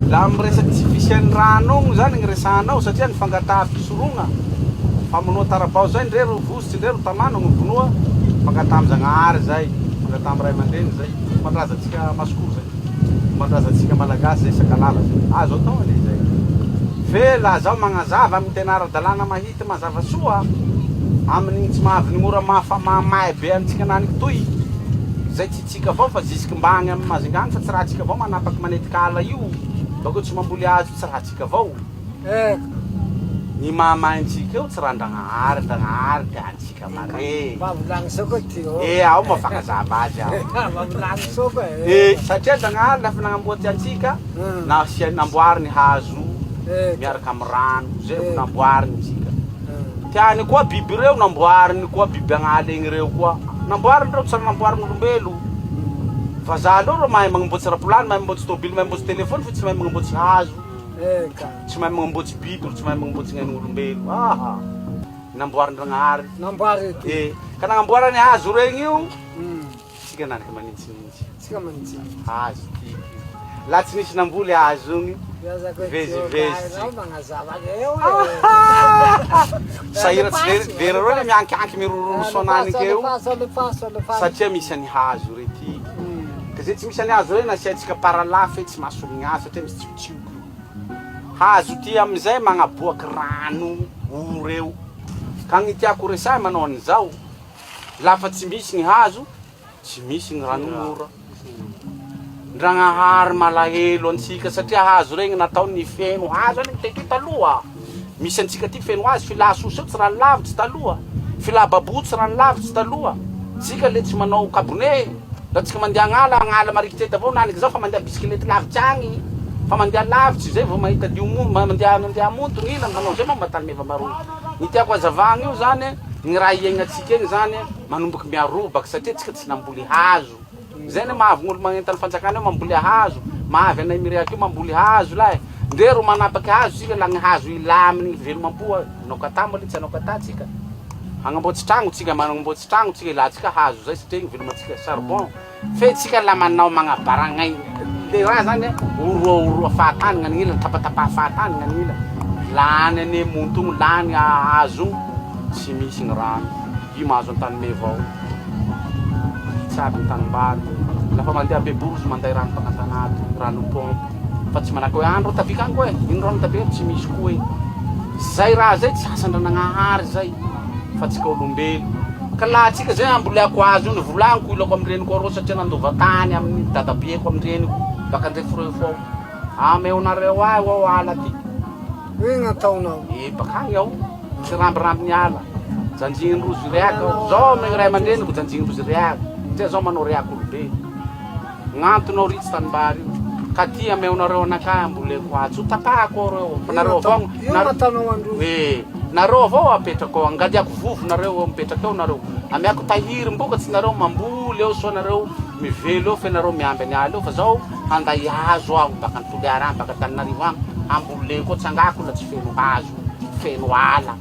Laha miresaky tsy fisian'ny rano igny zany gny resanao satria ny fangatà fisorogna. Famonoa tarabao zay ndrero vositsy ndrero tanàna gny vonoa fangatà am'Zagnahary zay, fangatà amy Ray aman-dreny zay, mandraza antsika Masoko zay, mandraza antsika malagasy zay Sakalala zay. Azo atao ane zay. Fe laha zaho magnazava amy tena ara-dalàna mahita mazava soa amin'igny tsy mahavy ny mora mamay be antsika naniky toy. Zay tsy tsika avao fa zisiky mbagny amy Mazingany fa tsy raha tsika avao manapaky manety kala io. Bakeo tsy mamboly azo tsy raha tsika avao. Ny mahamaintsika eo tsy raha Ndragnahary de antsika mare. Mavolagny soko ty o. Ao mafagnazava azy aho. Mavolagny soko Satria Ndragnahary lafa nagnamboatsy antsika namboary ny hazo miaraka amy rano zay namboariny tsika. Tiany koa biby reo namboariny koa biby agnala igny reo koa. Namboariny reo tsy raha namboariny olombelo. Fa zaho aloha mahay magnamboatsy rapolany, mahay magnamboatsy tôbily, mahay magnamboatsy telefony fa tsy mahay magnamboatsy hazo. Tsy mahay magnamboatsy biby, tsy mahay magnamboatsy gn'olombelo. Namboariny Ndragnahary. Namboary. Ka nagnamboarany hazo regny io. Tsika naniky manintsinintsy. Tsika manintsy. Hazo tiky. Laha tsy nisy namboly hazo igny. Vezivezy. Magnazava eo. Sahira tsy vera reo miankianky mirororoso ananiky eo. Satria misy any hazo rety. Ka zay tsy misy any hazo reny nasiantsika paralafy tsy mahasolo gny hazo satria misy tsiotsioky. Hazo ty amizay magnaboaky rano reo. Ka gny tiako resahy manao an'izao. Lafa tsy misy gny hazo, tsy misy gny rano mora. Ndragnahary malahelo antsika satria hazo regny natao ny feno hazo any teto taloha. Misy antsika ty feno hazo filà soso tsy rano lavitsy taloha. Filà babotsy rano lavitsy taloha. Tsika le tsy manao kabone. La tsika mandeha agnala marikitety avao naniky zao fa mandeha bisikilety lavitsy agny. Fa mandeha lavitsy zay vao mahita mandeha monto gn'ila manao zay matany meva maro. Ny tiako hazavagna io zany gny raha iaignatsika igny zany manomboky miarobaky satria tsika tsy namboly hazo. Zay ne mahavy gn'olo magnenty ny fanjakana io mamboly hazo, mahavy anay miriaky io mamboly hazo lahy. Ndrero manapaky hazo tsika la gny hazo ilà amin'ny velomam-poa. Anao katà moa tsy anao katà tsika. Hagnamboatsy tragno tsika, magnamboatsy tragno tsika ilatsika hazo zay satria gny velomantsika charbon. Fe tsika la manao magnabaragnainy. Le raha zany oroa fahatany gn'an'ila, tapatapa fahatany gn'an'ila. Lany ane montogno, lany hazo tsy misy gny rano. Io mahazo antany meva ao. Tsy aby tanimbary. Lafa mandeha beborosy manday rano pakatanaty, rano pompe. Fa tsy manako hoe andro tabika agny koe, ino rano tabika tsy misy koe. Zay raha zay tsy asan-Ndragnahary zay. Fa tsika olombelo. Ka laha tsika zay amboleako azo io volagniko ilako am'reniko arô satria nandova tany amin'ny dadabeako am'reniko. Baka andreforoefo ao. Ameonareo ahy ao ala ty. Io gn'ataonao. Baka agny ao. Tsy rambiramby ny ala. Janjigny rozy riaky ao. Zao ame Ray aman-dreniko janjigny rozy riaky. Tia zao manao riaky olobe. Gn'antonao ritsy tanimbary io. Ka ty ameonareo anakay amboleko azo. Tapako reo. Nareo avao. Io gn'ataonao androzy. Nareo avao apetrako ao. Angadiako vovo nareo mipetraky eo nareo. Amiako tahiry mbokatsy nareo mamboly eo so nareo mivelo eo fe nareo miamby any ala eo fa zao handay hazo aho baka Toliara baka Tananarivo agny amboleko tsangako la tsy feno hazo, feno ala.